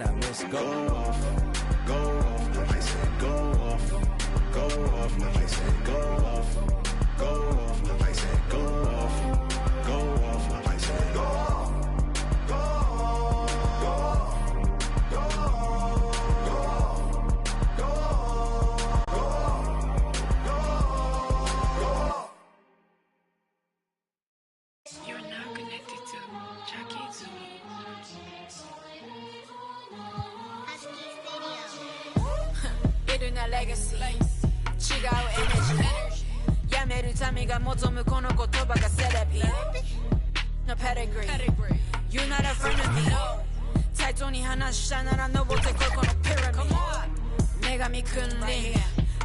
cannot miss. Go off, I said go off, I said go off, I said go off, I said go off. Legacy 違うエネジーやめる民が望むこの言葉がセラピー No pedigree You're not a friend of me 対等に話したなら登ってこいこのピラミッド女神君臨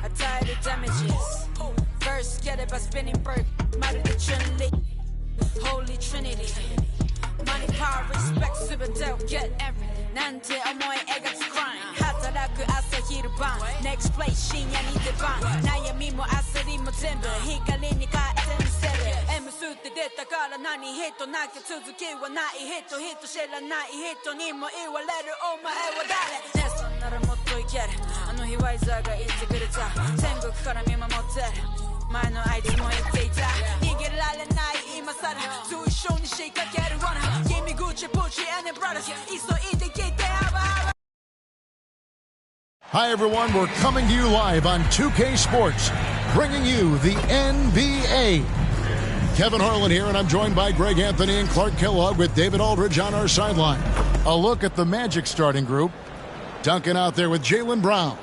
与えるダメージ First get it by spinning bird まるでチュンリ Holy Trinity Money, power, respect 全てを get everything なんて思い描く crime 働く朝昼晩 Next place 深夜に出番悩みも焦りも全部光に変えてみせる M 数って出たから何人なきゃ続きはない人知らない人にも言われるお前は誰ネストならもっといけるあの日ワイザーが言ってくれた天国から見守ってる前のあいつも言っていた逃げられない今さらと一緒に仕掛ける罠君口プチ and brothers 急いで聞いて Hi everyone, we're coming to you live on 2K Sports, bringing you the NBA. Kevin Harlan here, and I'm joined by Greg Anthony and Clark Kellogg with David Aldridge on our sideline. A look at the Magic starting group. Duncan out there with Jaylen Brown.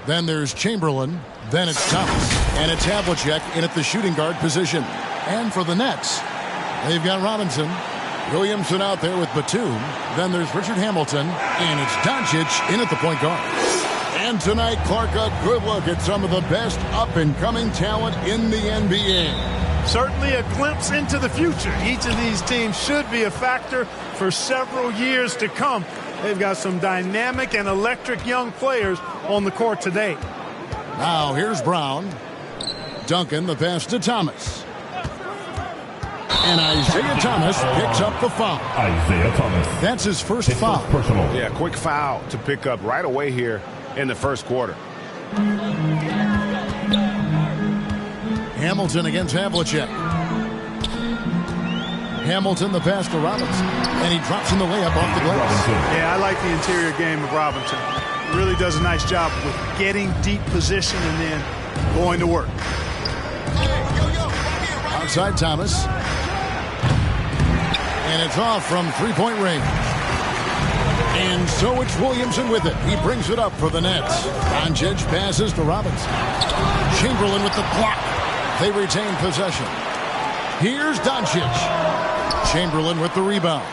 Then there's Chamberlain. Then it's Thomas. And it's Havlicek in at the shooting guard position. And for the Nets, they've got Robinson. Williamson out there with Batum. Then there's Richard Hamilton. And it's Doncic in at the point guard. And tonight, Clark, a good look at some of the best up-and-coming talent in the NBA. Certainly a glimpse into the future. Each of these teams should be a factor for several years to come. They've got some dynamic and electric young players on the court today. Now, here's Brown. Duncan, the pass to Thomas. And Isaiah Thomas picks up the foul. Isaiah Thomas. That's his first foul. Personal. Yeah, quick foul to pick up right away here in the first quarter. Hamilton against Havlicek. Hamilton, the pass to Robinson. And he drops in the layup off the glass. Yeah, I like the interior game of Robinson. Really does a nice job with getting deep position and then going to work. Outside Thomas. And it's off from three-point range. And so it's Williamson with it. He brings it up for the Nets. Doncic passes to Robinson. Chamberlain with the block. They retain possession. Here's Doncic. Chamberlain with the rebound.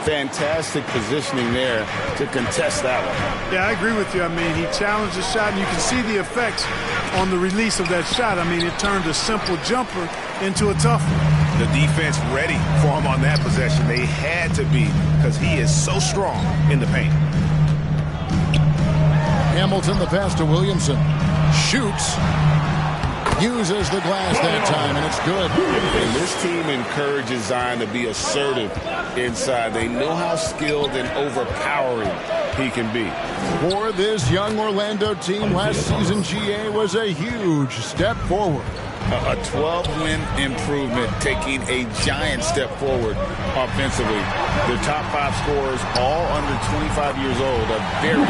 Fantastic positioning there to contest that one. Yeah, I agree with you. I mean, he challenged the shot, and you can see the effects on the release of that shot. I mean, it turned a simple jumper into a tough one. The defense ready for him on that possession. They had to be because he is so strong in the paint. Hamilton, the pass to Williamson. Shoots. Uses the glass that time, and it's good. And this team encourages Zion to be assertive inside. They know how skilled and overpowering he can be. For this young Orlando team, last season GA was a huge step forward. A 12-win improvement, taking a giant step forward offensively. Their top 5 scorers, all under 25 years old, a very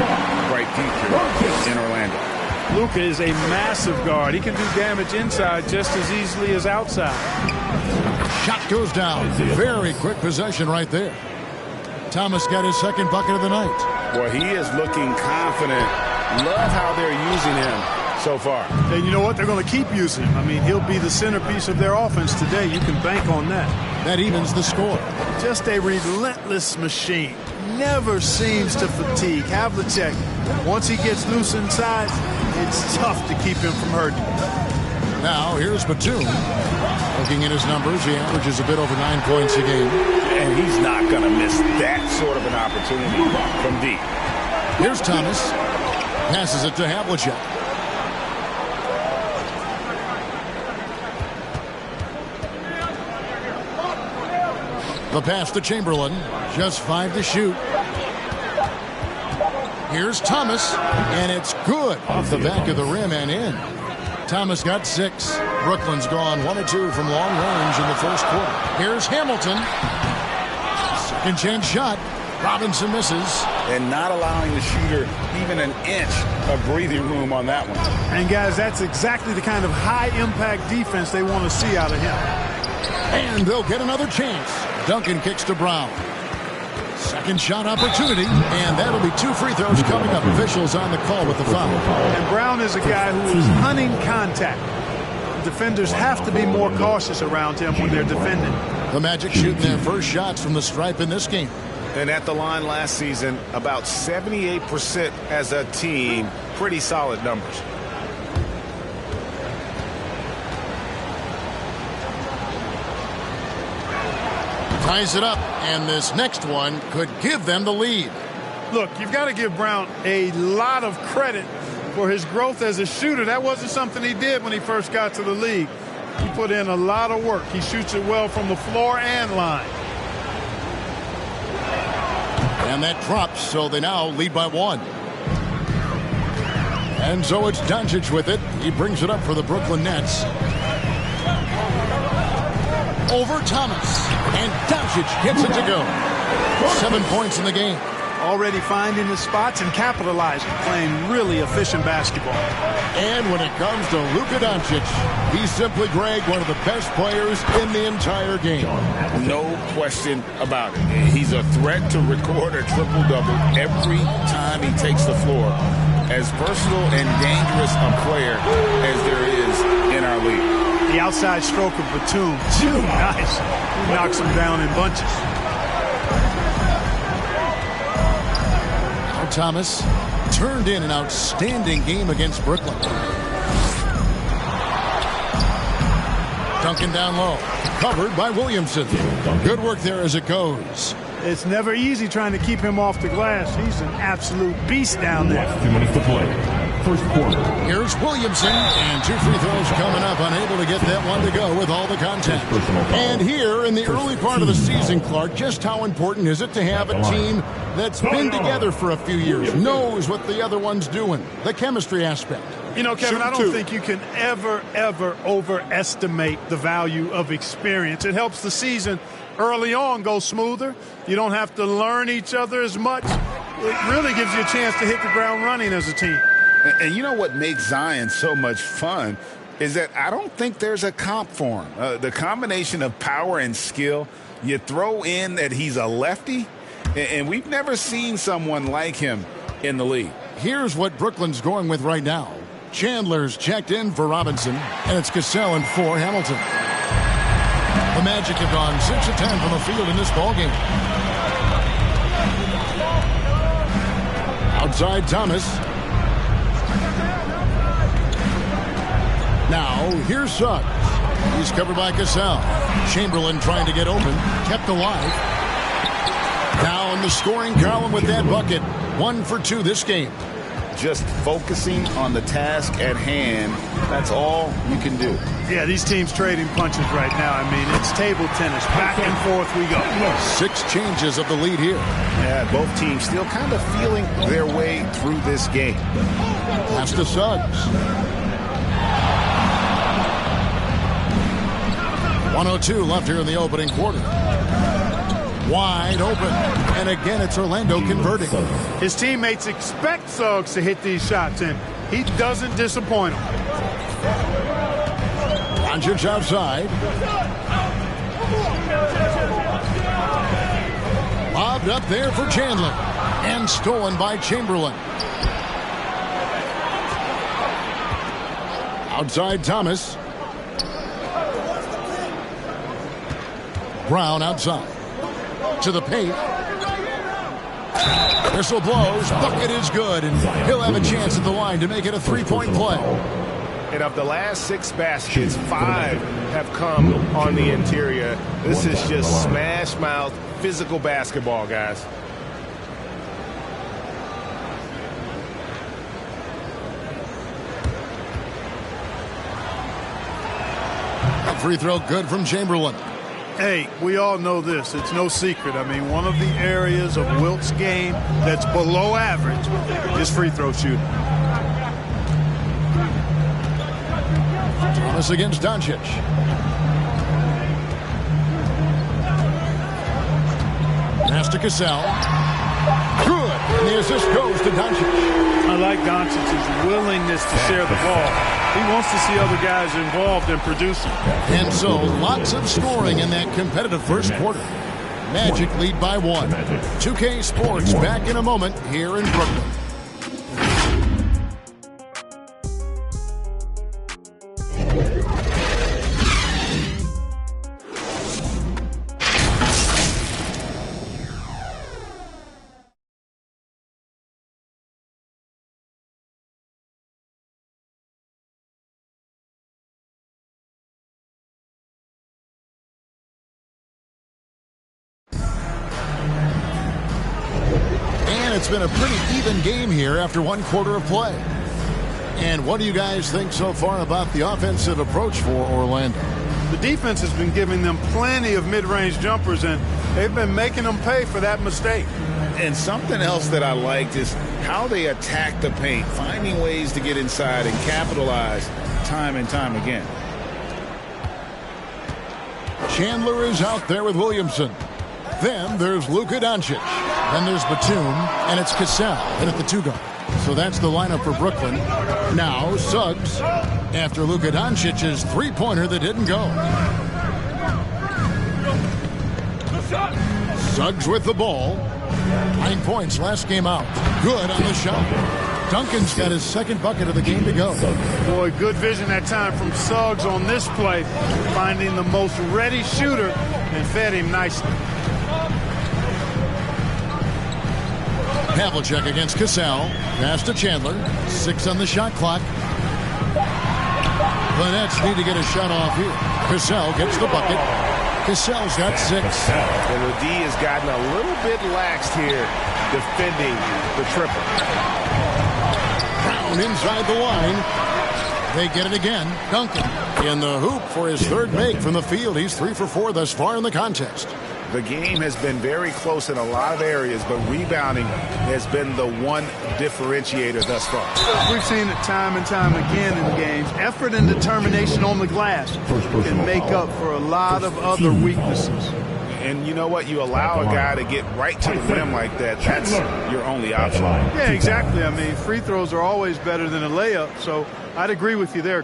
bright future in Orlando. Luka is a massive guard. He can do damage inside just as easily as outside. Shot goes down. Very quick possession right there. Thomas got his second bucket of the night. Well, he is looking confident. Love how they're using him so far. And you know what? They're going to keep using him. I mean, he'll be the centerpiece of their offense today. You can bank on that. That evens the score. Just a relentless machine. Never seems to fatigue. Havlicek, once he gets loose inside, it's tough to keep him from hurting. Now, here's Batum. Looking at his numbers, he averages a bit over 9 points a game. And he's not going to miss that sort of an opportunity from deep. Here's Thomas. Passes it to Havlicek. The pass to Chamberlain. Just 5 to shoot. Here's Thomas, and it's good off the back of the rim and in. Thomas got 6. Brooklyn's gone 1 of 2 from long range in the first quarter. Here's Hamilton. Second chance shot. Robinson misses. And not allowing the shooter even an inch of breathing room on that one. And, guys, that's exactly the kind of high-impact defense they want to see out of him. And they'll get another chance. Duncan kicks to Brown. Second shot opportunity, and that'll be 2 free throws coming up. Officials on the call with the foul. And Brown is a guy who is hunting contact. Defenders have to be more cautious around him when they're defending. The Magic shooting their first shots from the stripe in this game. And at the line last season, about 78% as a team. Pretty solid numbers. Ties it up, and this next one could give them the lead. Look, you've got to give Brown a lot of credit for his growth as a shooter. That wasn't something he did when he first got to the league. He put in a lot of work. He shoots it well from the floor and line. And that drops, so they now lead by 1. And so it's Doncic with it. He brings it up for the Brooklyn Nets. Over Thomas. And Doncic gets it to go. 7 points in the game. Already finding his spots and capitalizing, playing really efficient basketball. And when it comes to Luka Doncic, he's simply, Greg, one of the best players in the entire game. No question about it. He's a threat to record a triple-double every time he takes the floor. As versatile and dangerous a player as there is in our league. The outside stroke of Batum, too nice. He knocks him down in bunches. Thomas turned in an outstanding game against Brooklyn. Duncan down low. Covered by Williamson. Good work there as it goes. It's never easy trying to keep him off the glass. He's an absolute beast down there. 2 minutes to play. First quarter. Here's Williamson, and 2 free throws coming up, unable to get that one to go with all the contact. And here in the early part of the season, Clark, just how important is it to have a team that's been together for a few years, knows what the other one's doing, the chemistry aspect? You know, Kevin, I don't think you can ever overestimate the value of experience. It helps the season early on go smoother. You don't have to learn each other as much. It really gives you a chance to hit the ground running as a team. And you know what makes Zion so much fun is that I don't think there's a comp for him. The combination of power and skill, you throw in that he's a lefty, and we've never seen someone like him in the league. Here's what Brooklyn's going with right now. Chandler's checked in for Robinson, and it's Cassell and for Hamilton. The Magic have gone 6 of 10 from the field in this ballgame. Outside Thomas. Now, here's Suggs. He's covered by Cassell. Chamberlain trying to get open. Kept alive. Now in the scoring column with that bucket. 1 for 2 this game. Just focusing on the task at hand. That's all you can do. Yeah, these teams trading punches right now. I mean, it's table tennis. Back and forth we go. 6 changes of the lead here. Yeah, both teams still kind of feeling their way through this game. Pass to Suggs. 1:02 left here in the opening quarter. Wide open. And again, it's Orlando converting. His teammates expect Suggs to hit these shots, and he doesn't disappoint them. Doncic outside. Lobbed up there for Chandler. And stolen by Chamberlain. Outside Thomas. Brown outside. To the paint. Whistle blows. Bucket is good. And he'll have a chance at the line to make it a 3-point play. And of the last 6 baskets, 5 have come on the interior. This is just smash mouth, physical basketball, guys. A free throw good from Chamberlain. Hey, we all know this. It's no secret. I mean, one of the areas of Wilt's game that's below average is free throw shooting. Thomas against Doncic. Pass to Cassell. Good. And the assist goes to Doncic. I like Doncic's willingness to share the ball. He wants to see other guys involved in producing. And so, lots of scoring in that competitive first quarter. Magic lead by 1. 2K Sports back in a moment here in Brooklyn. It's been a pretty even game here after one quarter of play. And what do you guys think so far about the offensive approach for Orlando? The defense has been giving them plenty of mid-range jumpers, and they've been making them pay for that mistake. And something else that I liked is how they attack the paint, finding ways to get inside and capitalize time and time again. Chandler is out there with Williamson. Then there's Luka Doncic. Then there's Batum, and it's Cassell in at the 2-guard. So that's the lineup for Brooklyn. Now Suggs after Luka Doncic's three-pointer that didn't go. Suggs with the ball. 9 points last game out. Good on the shot. Duncan's got his second bucket of the game to go. Boy, good vision that time from Suggs on this play, finding the most ready shooter and fed him nicely. Havlicek against Cassell. Pass to Chandler. 6 on the shot clock. The Nets need to get a shot off here. Cassell gets the bucket. Cassell's got 6. And the D has gotten a little bit laxed here defending the triple. Brown inside the line. They get it again. Duncan in the hoop for his third make from the field. He's 3 for 4 thus far in the contest. The game has been very close in a lot of areas, but rebounding has been the one differentiator thus far. We've seen it time and time again in games. Effort and determination on the glass can make up for a lot of other weaknesses. And you know what? You allow a guy to get right to the rim like that. That's your only option. Yeah, exactly. I mean, free throws are always better than a layup, so I'd agree with you there.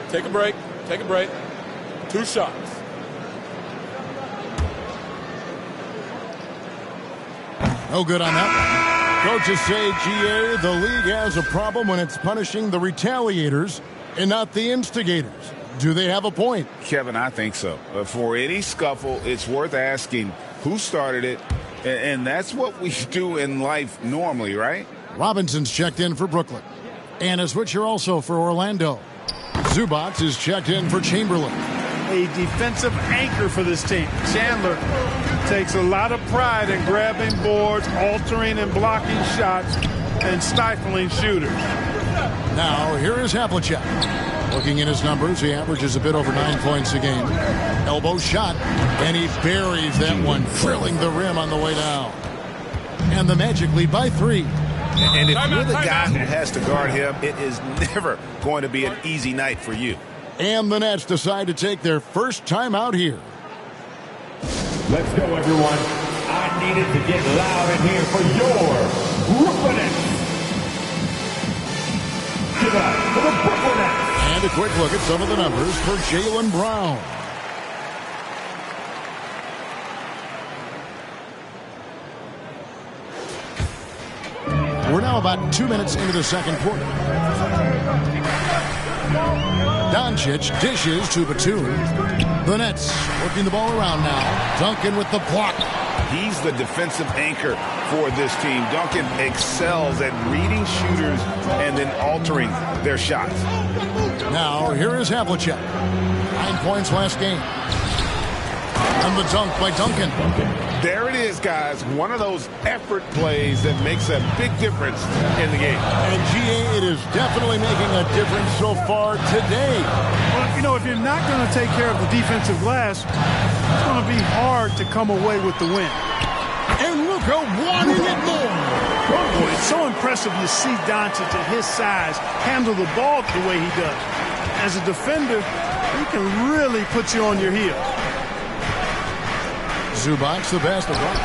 Take a break. Take a break. 2 shots. No good on that one. Coaches say, GA, the league has a problem when it's punishing the retaliators and not the instigators. Do they have a point? Kevin, I think so. For any scuffle, it's worth asking who started it, and that's what we do in life normally, right? Robinson's checked in for Brooklyn. And a switcher also for Orlando. Zubac is checked in for Chamberlain. A defensive anchor for this team. Chandler takes a lot of pride in grabbing boards, altering and blocking shots, and stifling shooters. Now, here is Havlicek. Looking at his numbers, he averages a bit over 9 points a game. Elbow shot, and he buries that one, drilling the rim on the way down. And the Magic lead by 3. And if you're the guy who has to guard him, it is never going to be an easy night for you. And the Nets decide to take their first time out here. Let's go, everyone. I needed to get loud in here for your Brooklyn Nets. Give it up for the Brooklyn Nets. And a quick look at some of the numbers for Jaylen Brown. We're now about 2 minutes into the second quarter. Doncic dishes to Batum. The Nets working the ball around now. Duncan with the block. He's the defensive anchor for this team. Duncan excels at reading shooters and then altering their shots. Now, here is Havlicek. 9 points last game. And the dunk by Duncan. There it is, guys. One of those effort plays that makes a big difference in the game. And GA, it is definitely making a difference so far today. Well, you know, if you're not going to take care of the defensive glass, it's going to be hard to come away with the win. And Luka wanting it more. Boy, it's so impressive you see Doncic at his size handle the ball the way he does. As a defender, he can really put you on your heel. Zubac, the basketball.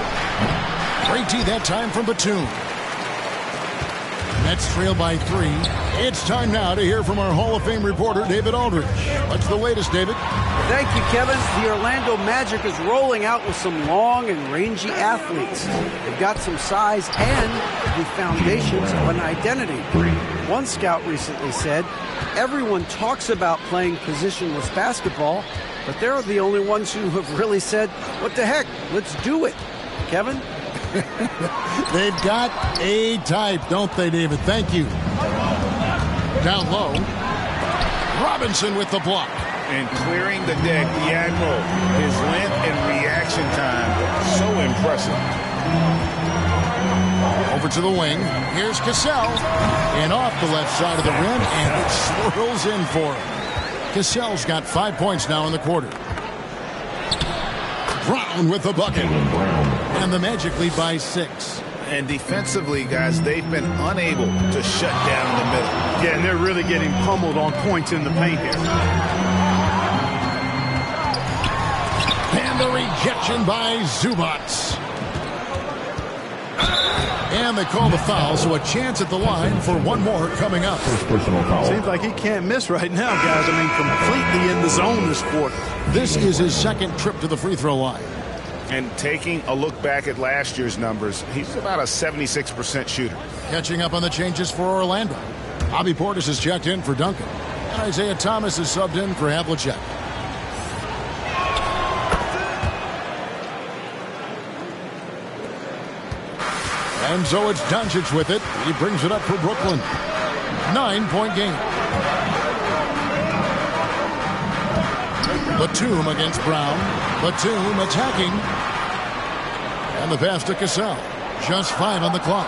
Great D that time from Batum. Nets trail by 3. It's time now to hear from our Hall of Fame reporter, David Aldridge. What's the latest, David? Thank you, Kevin. The Orlando Magic is rolling out with some long and rangy athletes. They've got some size and the foundations of an identity. One scout recently said, everyone talks about playing positionless basketball, but they're the only ones who have really said, what the heck, let's do it. Kevin? They've got a type, don't they, David? Thank you. Down low. Robinson with the block. And clearing the deck, the Admiral. His length and reaction time, so impressive. Over to the wing. Here's Cassell. And off the left side of the rim, and it swirls in for him. Cassell's got 5 points now in the quarter. Brown with the bucket. And the Magic lead by 6. And defensively, guys, they've been unable to shut down the middle. Yeah, and they're really getting pummeled on points in the paint here. And the rejection by Zubac. And they call the foul, so a chance at the line for one more coming up. Seems like he can't miss right now, guys. I mean, completely in the zone this quarter. This is his second trip to the free throw line. And taking a look back at last year's numbers, he's about a 76% shooter. Catching up on the changes for Orlando. Bobby Portis is checked in for Duncan. And Isaiah Thomas is subbed in for Havlicek. And so it's Doncic with it. He brings it up for Brooklyn. 9-point game. Batum against Brown. Batum attacking. And the pass to Cassell. Just 5 on the clock.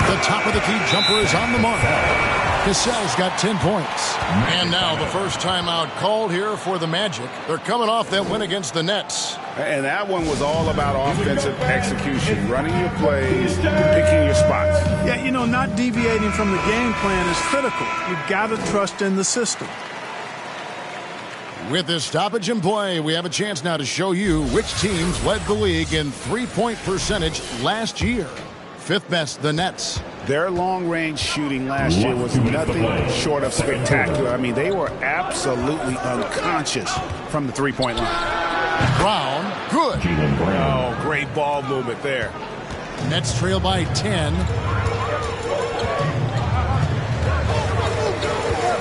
The top of the key jumper is on the mark. Cassell's got 10 points. And now the first timeout called here for the Magic. They're coming off that win against the Nets. And that one was all about offensive execution, running your plays, picking your spots. Yeah, you know, not deviating from the game plan is critical. You've got to trust in the system. With this stoppage in play, we have a chance now to show you which teams led the league in three-point percentage last year. Fifth best, the Nets. Their long-range shooting last year was nothing short of spectacular. I mean, they were absolutely unconscious from the three-point line. Brown, good. Oh, great ball movement there. Nets trail by 10.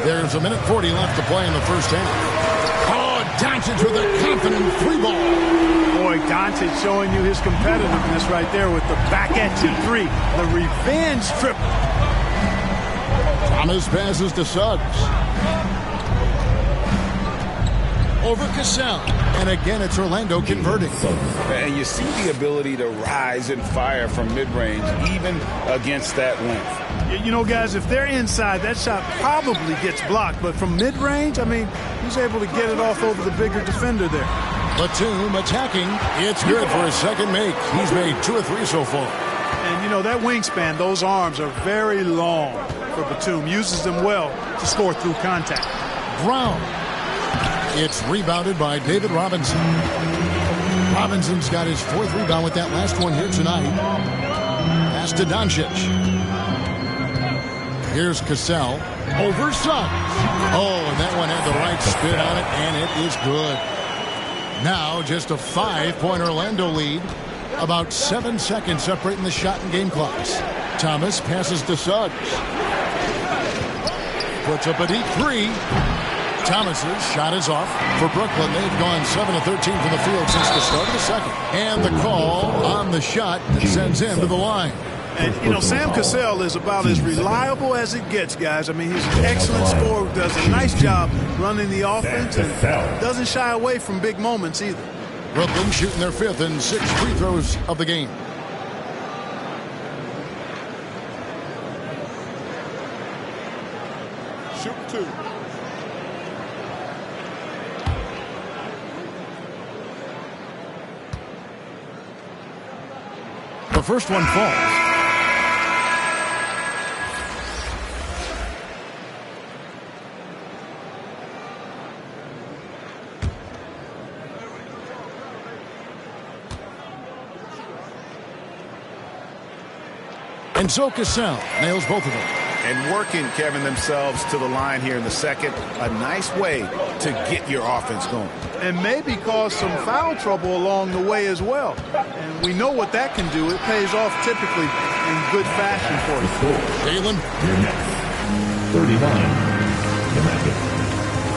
There's a minute 40 left to play in the first half. Oh, Doncic with a confident 3-ball. Boy, Doncic showing you his competitiveness right there with the back-at-you 3. The revenge trip. Thomas passes to Suggs. Over Cassell. And again, it's Orlando converting. And you see the ability to rise and fire from mid-range, even against that length. You know, guys, if they're inside, that shot probably gets blocked. But from mid-range, I mean, he's able to get it off over the bigger defender there. Batum attacking. It's good for his second make. He's made 2 or 3 so far. And, you know, that wingspan, those arms are very long for Batum. Uses them well to score through contact. Brown. It's rebounded by David Robinson. Robinson's got his 4th rebound with that last one here tonight. Pass to Doncic. Here's Cassell. Over Suggs. Oh, and that one had the right spin on it, and it is good. Now just a 5-point Orlando lead. About 7 seconds separating the shot and game clocks. Thomas passes to Suggs. Puts up a deep 3. Thomas's shot is off. For Brooklyn, they've gone 7 of 13 from the field since the start of the second. And the call on the shot that sends him to the line. And, you know, Sam Cassell is about as reliable as it gets, guys. I mean, he's an excellent scorer who does a nice job running the offense and doesn't shy away from big moments either. Brooklyn shooting their 5th and 6th free throws of the game. Shoot 2. The first one falls. And so Cassell nails both of them. And working, Kevin, themselves to the line here in the second. A nice way to get your offense going. And maybe cause some foul trouble along the way as well. And we know what that can do. It pays off typically in good fashion for you. Jalen. Your next 39.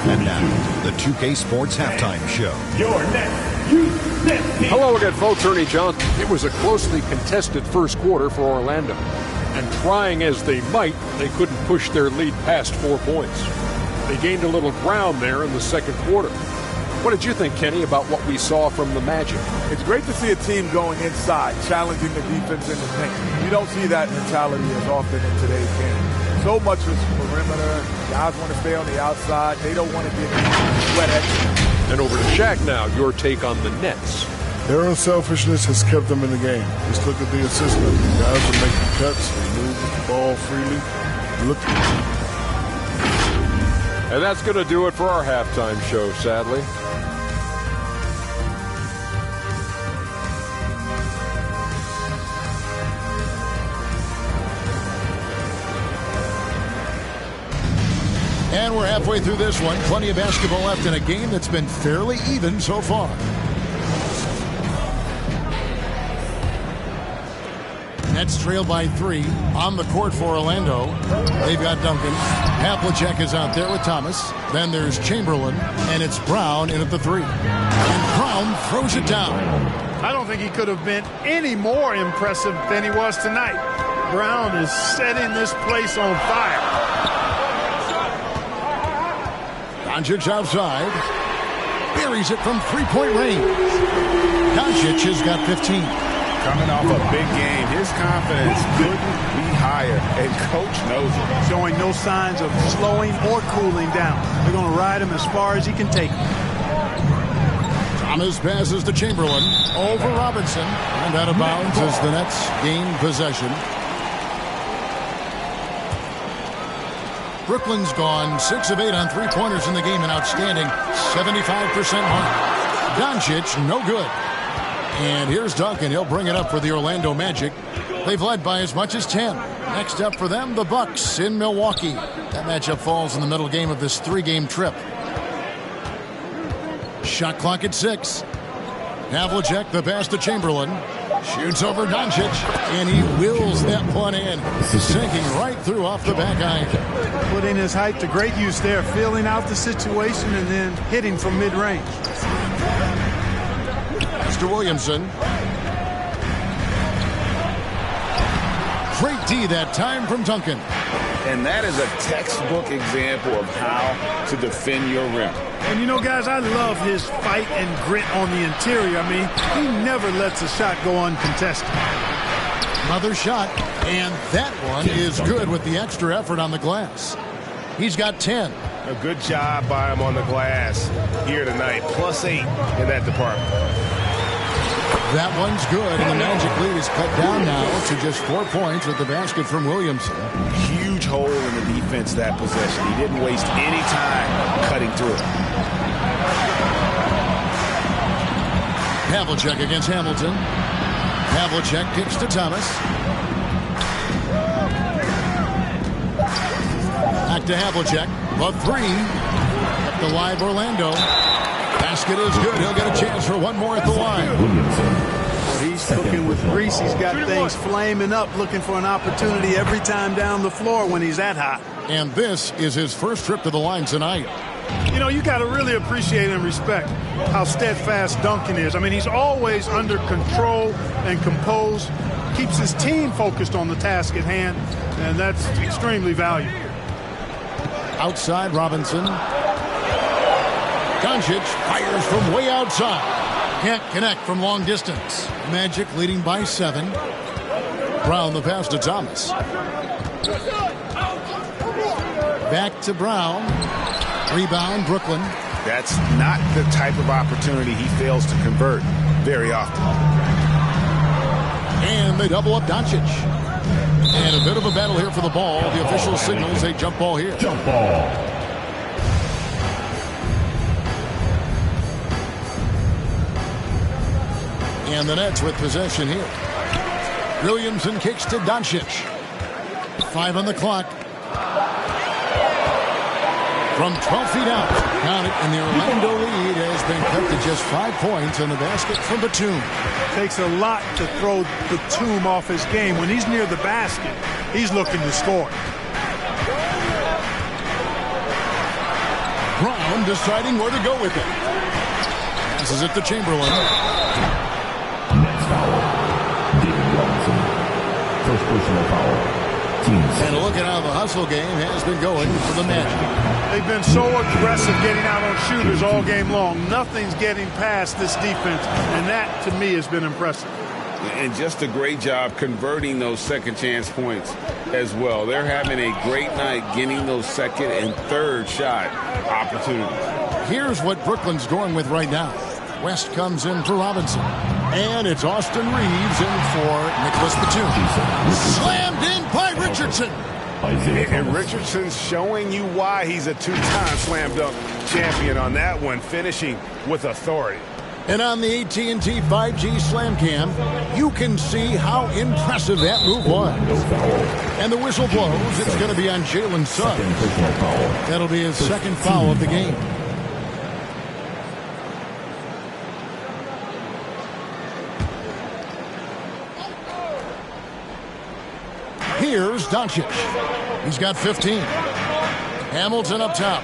And now, the 2K Sports Halftime Show. Your next Hello again, folks. Ernie Johnson. It was a closely contested first quarter for Orlando. And trying as they might, they couldn't push their lead past 4 points. They gained a little ground there in the second quarter. What did you think, Kenny, about what we saw from the Magic? It's great to see a team going inside, challenging the defense in the paint. You don't see that mentality as often in today's game. So much is perimeter. Guys want to stay on the outside. They don't want to get sweat at you. And over to Shaq now, your take on the Nets. Their unselfishness has kept them in the game. Just look at the assist numbers. Guys are making cuts. They move with the ball freely. Look. And that's going to do it for our halftime show, sadly. And we're halfway through this one. Plenty of basketball left in a game that's been fairly even so far. Nets trail by 3 on the court for Orlando. They've got Duncan. Havlicek is out there with Thomas. Then there's Chamberlain, and it's Brown in at the 3. And Brown throws it down. I don't think he could have been any more impressive than he was tonight. Brown is setting this place on fire. Doncic outside. Buries it from three-point range. Doncic has got 15. Coming off a big game, his confidence couldn't be higher, and Coach knows it. Showing no signs of slowing or cooling down. They're going to ride him as far as he can take him. Thomas passes to Chamberlain over Robinson, and out of bounds as the Nets gain possession. Brooklyn's gone 6 of 8 on three-pointers in the game, an outstanding 75% mark. Doncic, no good. And here's Duncan. He'll bring it up for the Orlando Magic. They've led by as much as 10. Next up for them, the Bucks in Milwaukee. That matchup falls in the middle game of this 3-game trip. Shot clock at 6. Havlicek, the pass to Chamberlain. Shoots over Doncic, and he wills that one in, sinking right through off the back iron. Putting his height to great use there, feeling out the situation and then hitting from mid-range. Mr. Williamson. Great D that time from Duncan. And that is a textbook example of how to defend your rim. And you know, guys, I love his fight and grit on the interior. I mean, he never lets a shot go uncontested. Another shot, and that one is good with the extra effort on the glass. He's got 10. A good job by him on the glass here tonight. +8 in that department. That one's good, and the Magic lead is cut down now to just 4 points with the basket from Williamson. Huge hole in the defense that possession. He didn't waste any time cutting through it. Havlicek against Hamilton. Havlicek kicks to Thomas. Back to Havlicek. The 3. Up the live Orlando. Basket is good. He'll get a chance for one more at the line. Well, he's cooking with grease. He's got things flaming up, looking for an opportunity every time down the floor when he's that hot. And this is his first trip to the line tonight. You know, you got to really appreciate and respect how steadfast Duncan is. I mean, he's always under control and composed, keeps his team focused on the task at hand, and that's extremely valuable. Outside Robinson. Doncic fires from way outside. Can't connect from long distance. Magic leading by 7. Brown the pass to Thomas. Back to Brown. Rebound, Brooklyn. That's not the type of opportunity he fails to convert very often. And they double up Doncic. And a bit of a battle here for the ball. The official signals a jump ball here. Jump ball. And the Nets with possession here. Williamson kicks to Doncic. 5 on the clock. From 12 feet out. Count it, and the Orlando lead has been cut to just 5 points on the basket from Batum. Takes a lot to throw Batum off his game. When he's near the basket, he's looking to score. Brown deciding where to go with it. Passes it to Chamberlain. Next foul. David Robinson. First personal foul. And a look at how the hustle game has been going for the Magic. They've been so aggressive getting out on shooters all game long. Nothing's getting past this defense, and that, to me, has been impressive. And just a great job converting those second chance points as well. They're having a great night getting those second and third shot opportunities. Here's what Brooklyn's going with right now. West comes in for Robinson. And it's Austin Reeves in for Nicholas Batum. Slammed in by Richardson. And Richardson's showing you why he's a 2-time slam dunk champion on that one, finishing with authority. And on the AT&T 5G Slam Cam, you can see how impressive that move was. And the whistle blows. It's going to be on Jalen Suggs. That'll be his second foul of the game. Here's Doncic. He's got 15. Hamilton up top.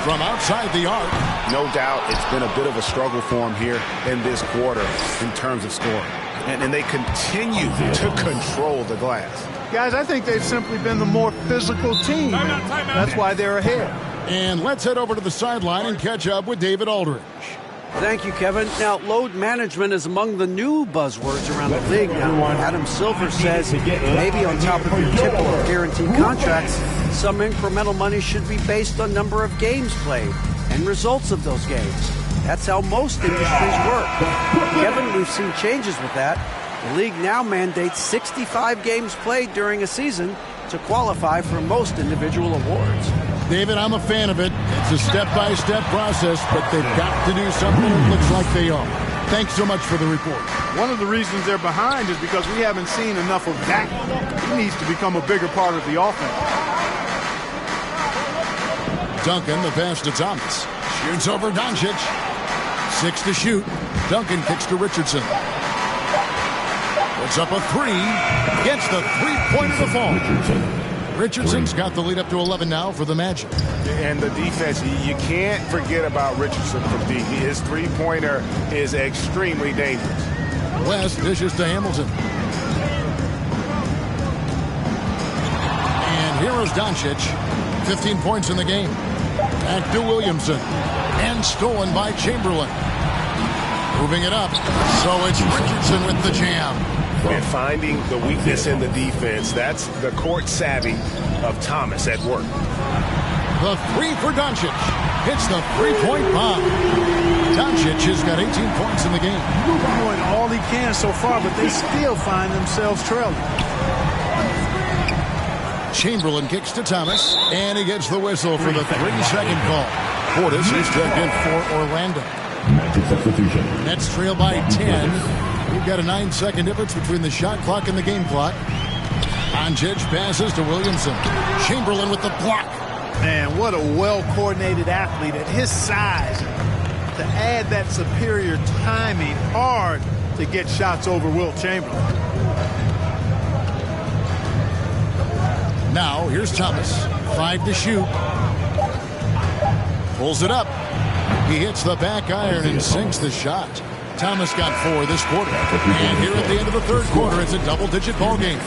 From outside the arc. No doubt it's been a bit of a struggle for him here in this quarter in terms of scoring. And they continue to control the glass. Guys, I think they've simply been the more physical team. That's why they're ahead. And let's head over to the sideline and catch up with David Aldridge. Thank you, Kevin. Now, load management is among the new buzzwords around the league now. Adam Silver says maybe on top of your typical guaranteed contracts, some incremental money should be based on number of games played and results of those games. That's how most industries work. Kevin, we've seen changes with that. The league now mandates 65 games played during a season to qualify for most individual awards. David, I'm a fan of it. It's a step-by-step process, but they've got to do something. It looks like they are. Thanks so much for the report. One of the reasons they're behind is because we haven't seen enough of that. He needs to become a bigger part of the offense. Duncan, the pass to Thomas. Shoots over Doncic. 6 to shoot. Duncan kicks to Richardson. Puts up a 3. Gets the three-pointer to fall. Richardson's got the lead up to 11 now for the Magic. And the defense, you can't forget about Richardson from deep. His three-pointer is extremely dangerous. West dishes to Hamilton. And here is Doncic. 15 points in the game. Back to Williamson. And stolen by Chamberlain. Moving it up. So it's Richardson with the jam. And finding the weakness in the defense, that's the court savvy of Thomas at work. The 3 for Doncic. Hits the three-point bomb. Doncic has got 18 points in the game. Doing all he can so far, but they still find themselves trailing. Chamberlain kicks to Thomas, and he gets the whistle for the 3-second call. Portis is checked in for Orlando. Magic substitution. Nets trail by 10. We've got a 9-second difference between the shot clock and the game clock. Doncic passes to Williamson. Chamberlain with the block. Man, what a well-coordinated athlete at his size. To add that superior timing, hard to get shots over Wilt Chamberlain. Now, here's Thomas. 5 to shoot. Pulls it up. He hits the back iron and sinks the shot. Thomas got 4 this quarter. And here at the end of the third quarter, it's a double-digit ball game.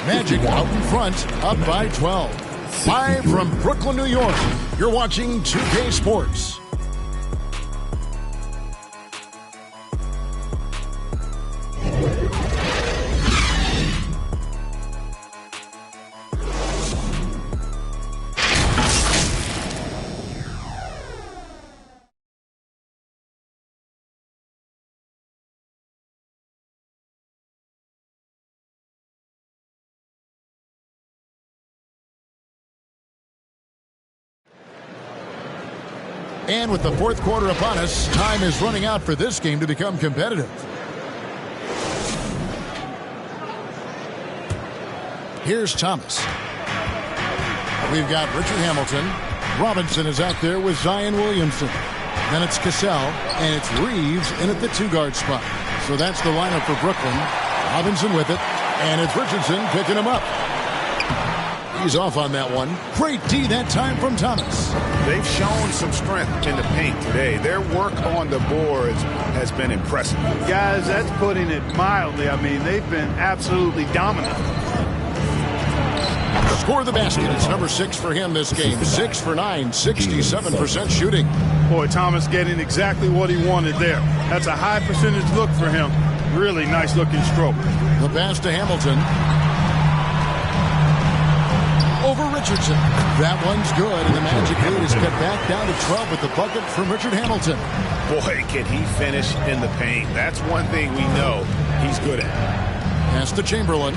Magic out in front, up by 12. Live from Brooklyn, New York, you're watching 2K Sports. And with the fourth quarter upon us, time is running out for this game to become competitive. Here's Thomas. We've got Richard Hamilton. Robinson is out there with Zion Williamson. Then it's Cassell, and it's Reeves in at the 2-guard spot. So that's the lineup for Brooklyn. Robinson with it, and it's Richardson picking him up. He's off on that one. Great D that time from Thomas. They've shown some strength in the paint today. Their work on the boards has been impressive. Guys, that's putting it mildly. I mean, they've been absolutely dominant. Score the basket. It's number 6 for him this game. 6 for 9, 67% shooting. Boy, Thomas getting exactly what he wanted there. That's a high percentage look for him. Really nice looking stroke. The pass to Hamilton. Over Richardson. That one's good, and the Magic lead is cut back down to 12 with the bucket from Richard Hamilton. Boy, can he finish in the paint. That's one thing we know he's good at. Pass to Chamberlain.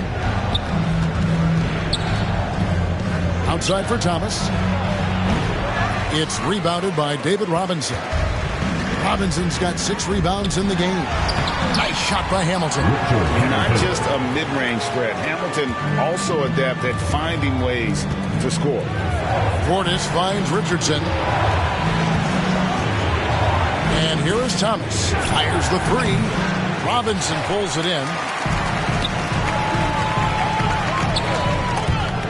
Outside for Thomas. It's rebounded by David Robinson. Robinson's got 6 rebounds in the game. Nice shot by Hamilton. Not just a mid-range threat. Hamilton also adept at finding ways to score. Portis finds Richardson. And here is Thomas. Fires the 3. Robinson pulls it in.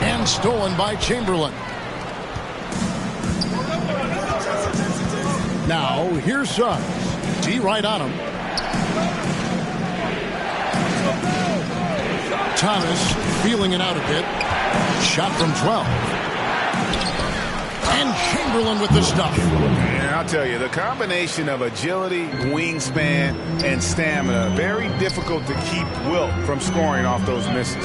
And stolen by Chamberlain. Now, here's Suggs. D right on him. Thomas feeling it out a bit. Shot from 12. And Chamberlain with the stuff. And I'll tell you, the combination of agility, wingspan, and stamina, very difficult to keep Wilt from scoring off those misses.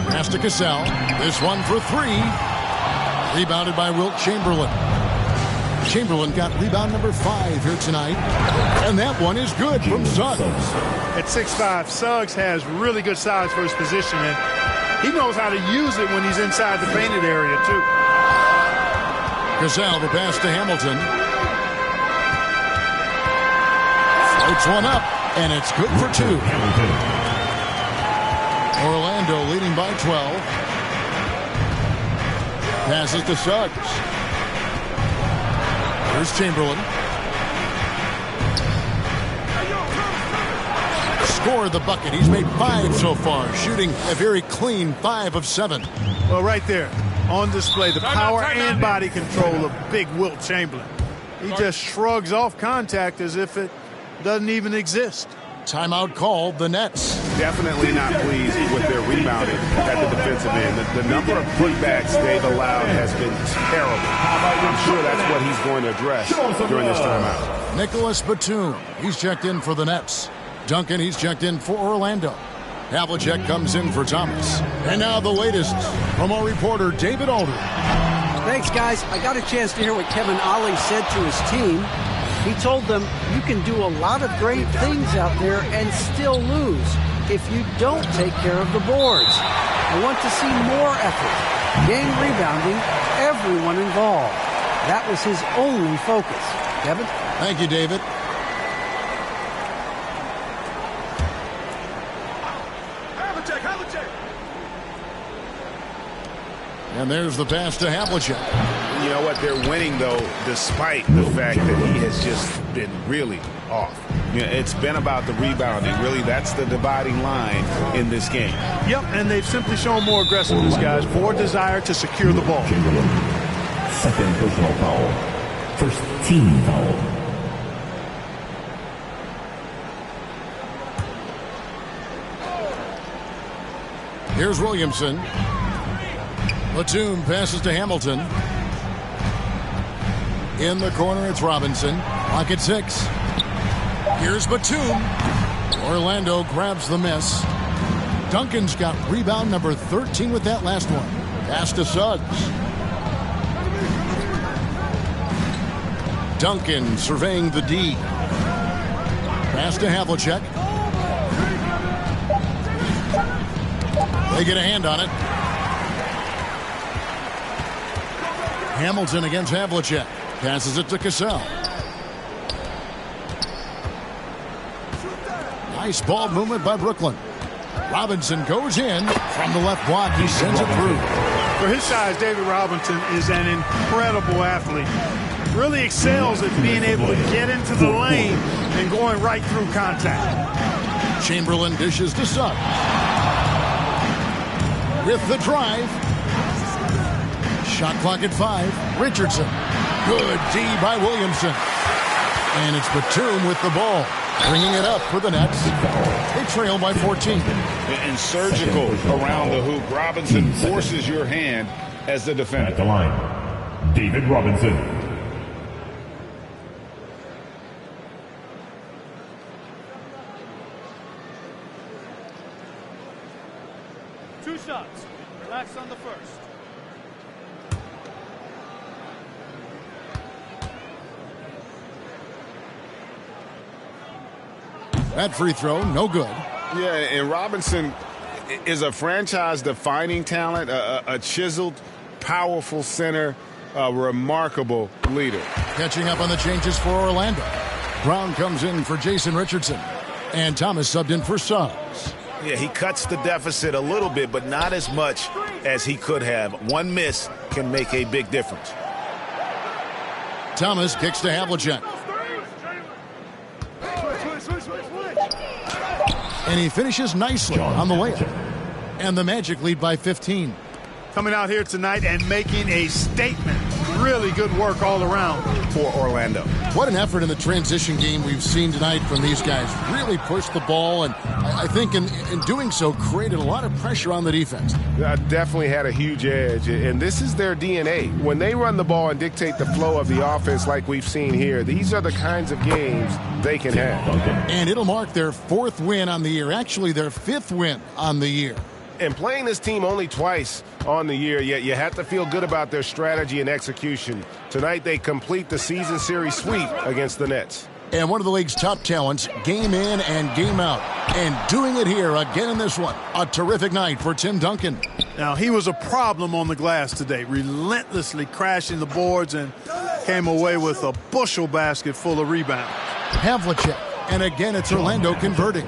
Pass to Cassell. This one for 3. Rebounded by Wilt Chamberlain. Chamberlain got rebound number 5 here tonight. And that one is good from Suggs. At 6'5", Suggs has really good size for his position, and he knows how to use it when he's inside the painted area, too. Cassell, the pass to Hamilton. Floats one up, and it's good for 2. Orlando leading by 12. Passes to Suggs. Here's Chamberlain. Scored the bucket. He's made 5 so far, shooting a very clean 5 of 7. Well, right there on display, the power and body control of big Wilt Chamberlain. He just shrugs off contact as if it doesn't even exist. Timeout called, the Nets. Definitely not pleased with their rebounding at the defensive end. The number of putbacks they've allowed has been terrible. I'm sure that's what he's going to address during this timeout. Nicholas Batum, he's checked in for the Nets. Duncan, he's checked in for Orlando. Havlicek comes in for Thomas. And now the latest from our reporter, David Aldridge. Thanks, guys. I got a chance to hear what Kevin Ollie said to his team. He told them, you can do a lot of great things out there and still lose if you don't take care of the boards. I want to see more effort, game rebounding, everyone involved. That was his only focus. Kevin? Thank you, David. And there's the pass to Havlicek. You know what? They're winning, though, despite the fact that he has just been really off. You know, it's been about the rebounding. Really, that's the dividing line in this game. Yep, and they've simply shown more aggressiveness, guys. More desire to secure the ball. Second personal foul. First team foul. Here's Williamson. Batum passes to Hamilton. In the corner, it's Robinson. Clock at 6. Here's Batum. Orlando grabs the miss. Duncan's got rebound number 13 with that last one. Pass to Suggs. Duncan surveying the D. Pass to Havlicek. They get a hand on it. Hamilton against Havlicek. Passes it to Cassell. Nice ball movement by Brooklyn. Robinson goes in from the left block. He sends it through. For his size, David Robinson is an incredible athlete. Really excels at being able to get into the lane and going right through contact. Chamberlain dishes to Suggs. With the drive. Shot clock at 5. Richardson. Good D by Williamson. And it's Batum with the ball. Bringing it up for the Nets. They trail by 14. And surgical around the hoop. Robinson forces your hand as the defender. At the line, David Robinson. Two shots. Relax on the first. That free throw, no good. Yeah, and Robinson is a franchise-defining talent, a chiseled, powerful center, a remarkable leader. Catching up on the changes for Orlando. Brown comes in for Jason Richardson. And Thomas subbed in for Suggs. Yeah, he cuts the deficit a little bit, but not as much as he could have. One miss can make a big difference. Thomas kicks to Havlicek. And he finishes nicely on the layup. And the Magic lead by 15. Coming out here tonight and making a statement. Really good work all around for Orlando. What an effort in the transition game we've seen tonight from these guys. Really pushed the ball, and I think in doing so created a lot of pressure on the defense. Definitely had a huge edge, and this is their DNA. When they run the ball and dictate the flow of the offense like we've seen here, these are the kinds of games they can have. And it'll mark their 4th win on the year, actually their 5th win on the year. And playing this team only twice on the year, yet you have to feel good about their strategy and execution. Tonight they complete the season series sweep against the Nets. And one of the league's top talents, game in and game out. And doing it here again in this one. A terrific night for Tim Duncan. Now, he was a problem on the glass today, relentlessly crashing the boards and came away with a bushel basket full of rebounds. Havlicek, and again it's Orlando converting.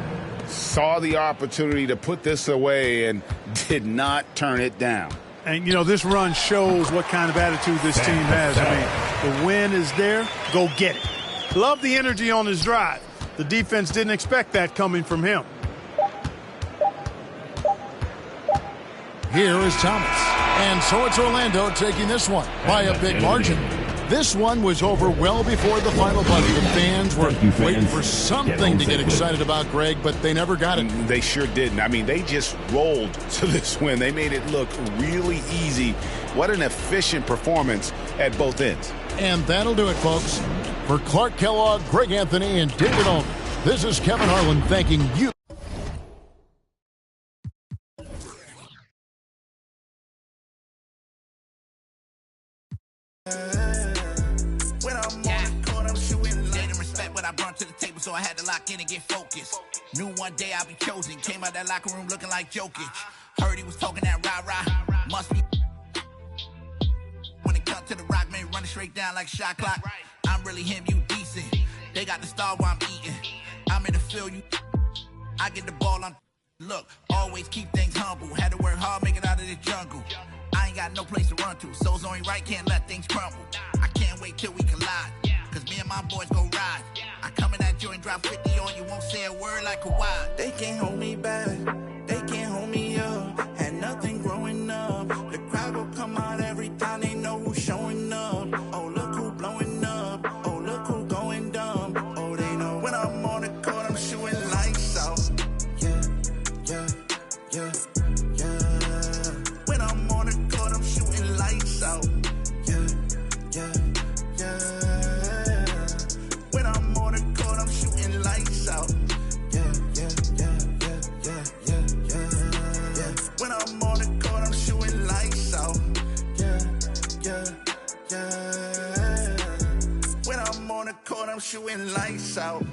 Saw the opportunity to put this away and did not turn it down. And, you know, this run shows what kind of attitude this team has. I mean, the win is there. Go get it. Love the energy on his drive. The defense didn't expect that coming from him. Here is Thomas. And so it's Orlando taking this one by a big margin. This one was over well before the final buzzer. The fans were waiting for something to get excited about, Greg, but they never got it. They sure didn't. I mean, they just rolled to this win. They made it look really easy. What an efficient performance at both ends. And that'll do it, folks. For Clark Kellogg, Greg Anthony, and David Olden, this is Kevin Harlan thanking you. To the table, so I had to lock in and get focused. Knew one day I'd be chosen. Came out that locker room looking like Jokic. Heard he was talking that rah-rah. Must be when it comes to the rock, man, running straight down like shot clock. I'm really him, you decent. They got the star while I'm eating. I'm in the field, you. I get the ball on. Look, always keep things humble. Had to work hard, make it out of the jungle. I ain't got no place to run to, so it's only right, can't let things crumble. I can't wait till we collide, cause me and my boys go ride. I come in that joint, drop 50 on you, won't say a word like Kawhi. They can't hold me back, they can't hold me up. Had nothing growing up. The crowd will come out every time they know who's showing up. Oh, look who blowing up. Oh, look who going dumb. Oh, they know when I'm on the court, I'm shooting lights out. Yeah, yeah, yeah, yeah. When I'm on the court, I'm shooting lights out. Yeah, yeah, yeah. When I'm on the court, I'm shooting lights out. Yeah, yeah, yeah, yeah, yeah, yeah, yeah. When I'm on the court, I'm shooting lights out. Yeah, yeah, yeah. When I'm on the court, I'm shooting lights out.